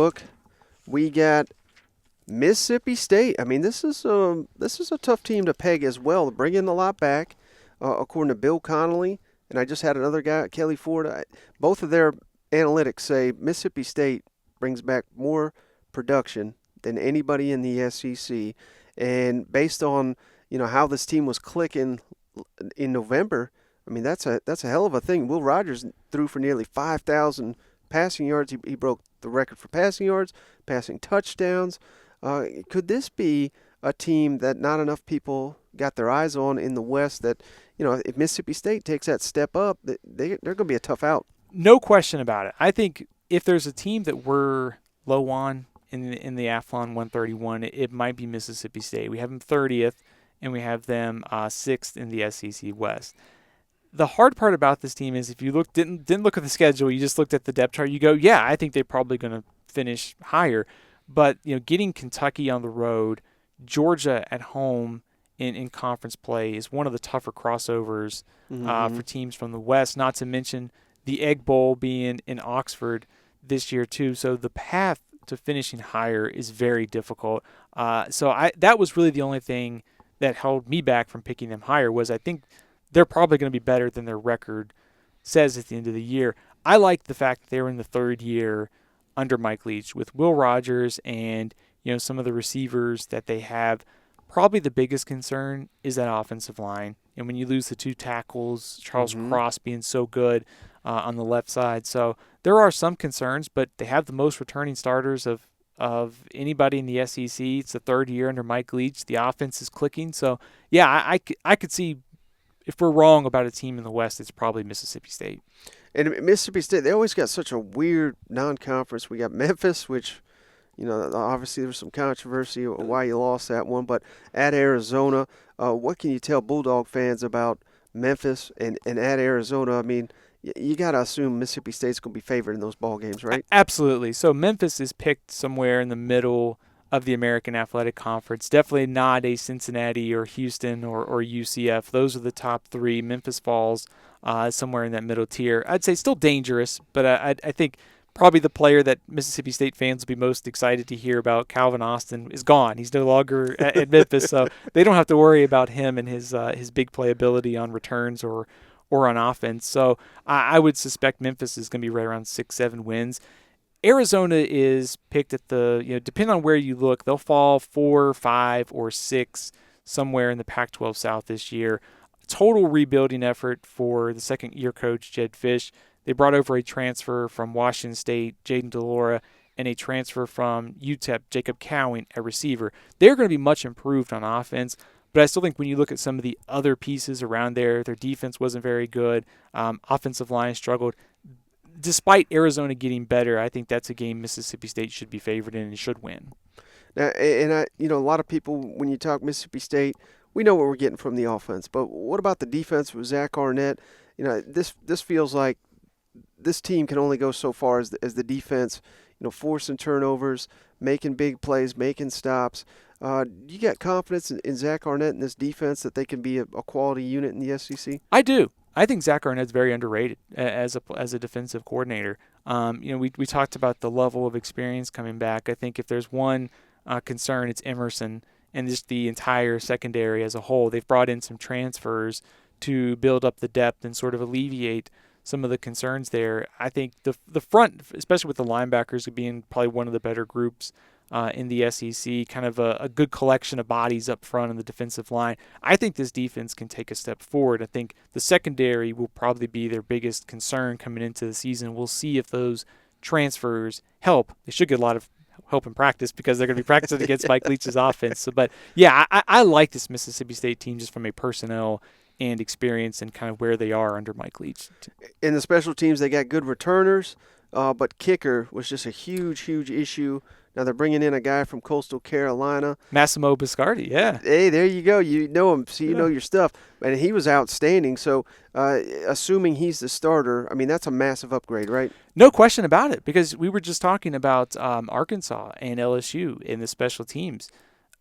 Look, we got Mississippi State. I mean, this is a tough team to peg as well. They're bringing a lot back, according to Bill Connolly, and I just had another guy, Kelly Ford. Both of their analytics say Mississippi State brings back more production than anybody in the SEC, and based on how this team was clicking in November, I mean that's a hell of a thing. Will Rogers threw for nearly 5,000 passing yards. He broke the record for passing yards, passing touchdowns. Could this be a team that not enough people got their eyes on in the West? That if Mississippi State takes that step up, they're going to be a tough out. No question about it. I think if there's a team that we're low on in the Athlon 131, it might be Mississippi State. We have them 30th, and we have them 6th in the SEC West. The hard part about this team is if you didn't look at the schedule, you just looked at the depth chart, you go, yeah, I think they're probably going to finish higher. But getting Kentucky on the road, Georgia at home in conference play is one of the tougher crossovers for teams from the West, not to mention the Egg Bowl being in Oxford this year too. So the path to finishing higher is very difficult. That was really the only thing that held me back from picking them higher was I think they're probably going to be better than their record says at the end of the year. I like the fact that they're in the third year under Mike Leach with Will Rogers and some of the receivers that they have. Probably the biggest concern is that offensive line. And when you lose the two tackles, Charles Cross being so good on the left side. So there are some concerns, but they have the most returning starters of anybody in the SEC. It's the third year under Mike Leach. The offense is clicking. So, yeah, I could see if we're wrong about a team in the West, it's probably Mississippi State. And Mississippi State, they always got such a weird non-conference. We got Memphis, which, obviously there's some controversy why you lost that one. But at Arizona, what can you tell Bulldog fans about Memphis and at Arizona? I mean, you got to assume Mississippi State's going to be favored in those ball games, right? Absolutely. So Memphis is picked somewhere in the middle of the American Athletic Conference. Definitely not a Cincinnati or Houston or UCF. Those are the top three. Memphis falls somewhere in that middle tier. I'd say still dangerous, but I think probably the player that Mississippi State fans will be most excited to hear about, Calvin Austin, is gone. He's no longer at Memphis, so they don't have to worry about him and his big playability on returns or on offense. So I would suspect Memphis is going to be right around 6-7 wins. Arizona is picked at depending on where you look, they'll fall 4, 5, or 6 somewhere in the Pac-12 South this year. Total rebuilding effort for the second-year coach, Jed Fish. They brought over a transfer from Washington State, Jaden DeLora, and a transfer from UTEP, Jacob Cowing, a receiver. They're going to be much improved on offense, but I still think when you look at some of the other pieces around their defense wasn't very good. Offensive line struggled. Despite Arizona getting better, I think that's a game Mississippi State should be favored in and should win. Now, and a lot of people, when you talk Mississippi State, we know what we're getting from the offense. But what about the defense with Zach Arnett? This feels like this team can only go so far as the defense, forcing turnovers, making big plays, making stops. You got confidence in Zach Arnett and this defense that they can be a quality unit in the SEC? I do. I think Zach Arnett's very underrated as a defensive coordinator. We talked about the level of experience coming back. I think if there's one concern, it's Emerson and just the entire secondary as a whole. They've brought in some transfers to build up the depth and sort of alleviate some of the concerns there. I think the front, especially with the linebackers being probably one of the better groups in the SEC, kind of a good collection of bodies up front on the defensive line. I think this defense can take a step forward. I think the secondary will probably be their biggest concern coming into the season. We'll see if those transfers help. They should get a lot of help in practice because they're going to be practicing against Mike Leach's offense. But yeah, I like this Mississippi State team just from a personnel and experience and kind of where they are under Mike Leach. In the special teams, they got good returners, but kicker was just a huge, huge issue. Now they're bringing in a guy from Coastal Carolina. Massimo Biscardi, yeah. Hey, there you go. You know him, so you know your stuff. And he was outstanding. So assuming he's the starter, I mean, that's a massive upgrade, right? No question about it, because we were just talking about Arkansas and LSU in the special teams.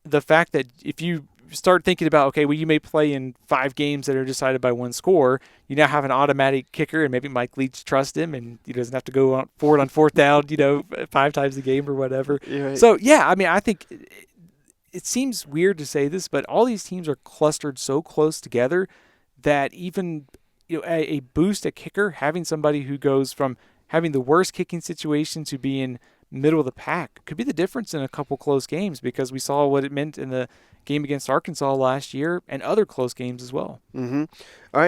The fact that if you start thinking about, okay, well, you may play in 5 games that are decided by one score. You now have an automatic kicker, and maybe Mike Leach trusts him, and he doesn't have to go for it on fourth down, 5 times a game or whatever. Right. So, yeah, I mean, I think it seems weird to say this, but all these teams are clustered so close together that even a boost at kicker, having somebody who goes from having the worst kicking situation to being middle of the pack could be the difference in a couple close games, because we saw what it meant in the game against Arkansas last year and other close games as well. Mm-hmm. All right.